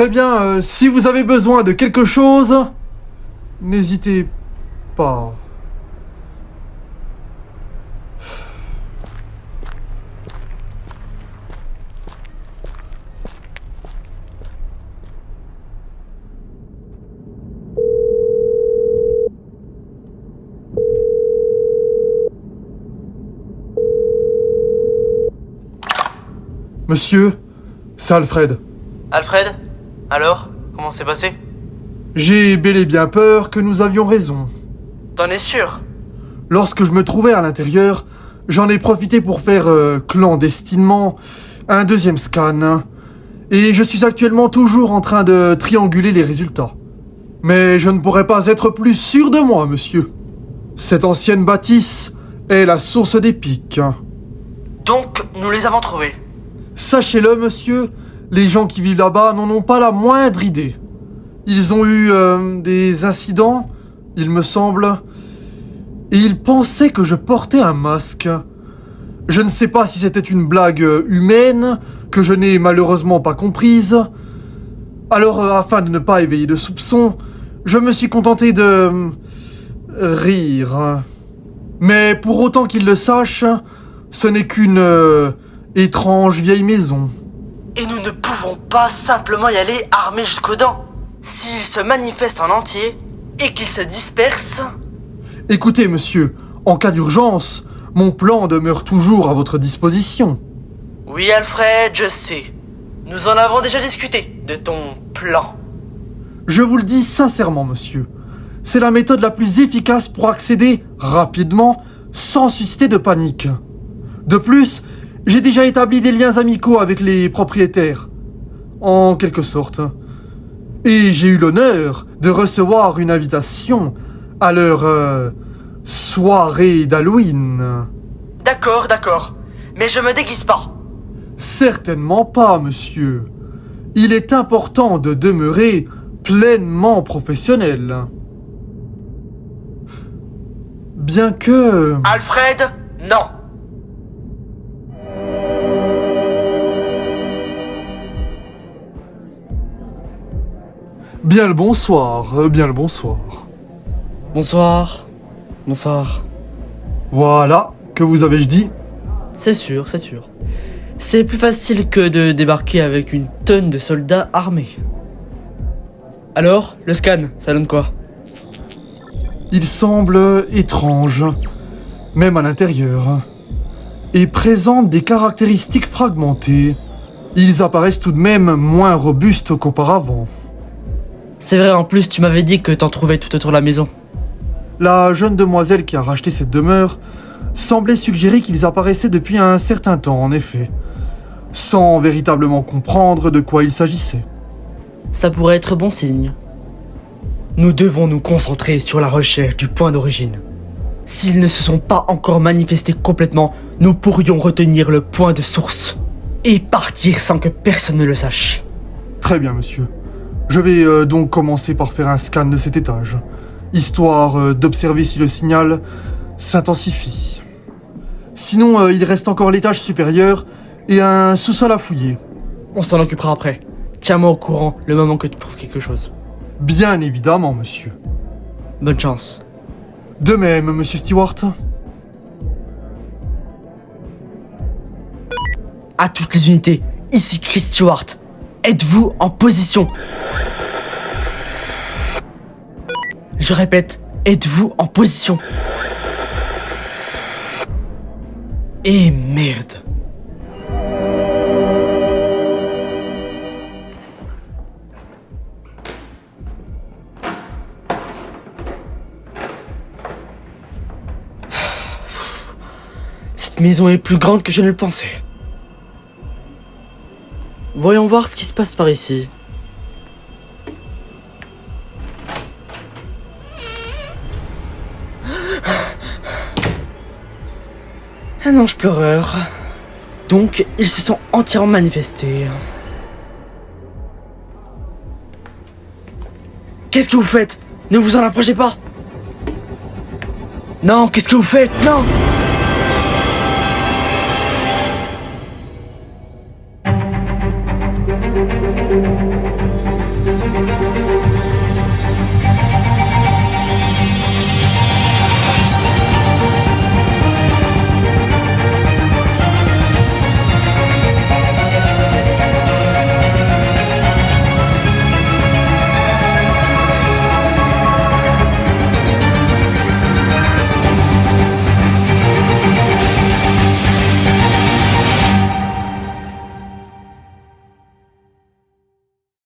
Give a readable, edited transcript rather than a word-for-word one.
Très bien, si vous avez besoin de quelque chose, n'hésitez pas. Monsieur, c'est Alfred. Alfred? Alors? Comment c'est passé? J'ai bel et bien peur que nous avions raison. T'en es sûr? Lorsque je me trouvais à l'intérieur, j'en ai profité pour faire clandestinement un deuxième scan. Et je suis actuellement toujours en train de trianguler les résultats. Mais je ne pourrais pas être plus sûr de moi, monsieur. Cette ancienne bâtisse est la source des pics. Donc, nous les avons trouvés. Sachez-le, monsieur, les gens qui vivent là-bas n'en ont pas la moindre idée. Ils ont eu des incidents, il me semble, et ils pensaient que je portais un masque. Je ne sais pas si c'était une blague humaine, que je n'ai malheureusement pas comprise. Alors, afin de ne pas éveiller de soupçons, je me suis contenté de rire. Mais pour autant qu'ils le sachent, ce n'est qu'une étrange vieille maison. Et nous ne pouvons pas simplement y aller armés jusqu'aux dents. S'ils se manifestent en entier et qu'ils se dispersent... Écoutez, monsieur, en cas d'urgence, mon plan demeure toujours à votre disposition. Oui, Alfred, je sais. Nous en avons déjà discuté de ton plan. Je vous le dis sincèrement, monsieur. C'est la méthode la plus efficace pour accéder rapidement, sans susciter de panique. De plus, j'ai déjà établi des liens amicaux avec les propriétaires. En quelque sorte. Et j'ai eu l'honneur de recevoir une invitation à leur soirée d'Halloween. D'accord. Mais je me déguise pas. Certainement pas, monsieur. Il est important de demeurer pleinement professionnel. Bien que... Alfred, non. Bien le bonsoir, bien le bonsoir. Bonsoir. Voilà, que vous avais-je dit? C'est sûr. C'est plus facile que de débarquer avec une tonne de soldats armés. Alors, le scan, ça donne quoi? Il semble étrange, même à l'intérieur, et présente des caractéristiques fragmentées. Ils apparaissent tout de même moins robustes qu'auparavant. C'est vrai, en plus, tu m'avais dit que t'en trouvais tout autour de la maison. La jeune demoiselle qui a racheté cette demeure semblait suggérer qu'ils apparaissaient depuis un certain temps, en effet, sans véritablement comprendre de quoi il s'agissait. Ça pourrait être bon signe. Nous devons nous concentrer sur la recherche du point d'origine. S'ils ne se sont pas encore manifestés complètement, nous pourrions retenir le point de source et partir sans que personne ne le sache. Très bien, monsieur. Je vais donc commencer par faire un scan de cet étage, histoire d'observer si le signal s'intensifie. Sinon, il reste encore l'étage supérieur et un sous-sol à fouiller. On s'en occupera après. Tiens-moi au courant le moment que tu trouves quelque chose. Bien évidemment, monsieur. Bonne chance. De même, monsieur Stewart. À toutes les unités, ici Chris Stewart. Êtes-vous en position? Je répète, êtes-vous en position? Et merde. Cette maison est plus grande que je ne le pensais. Voyons voir ce qui se passe par ici. Un ange pleureur. Donc, ils se sont entièrement manifestés. Qu'est-ce que vous faites? Ne vous en approchez pas! Non, qu'est-ce que vous faites? Non!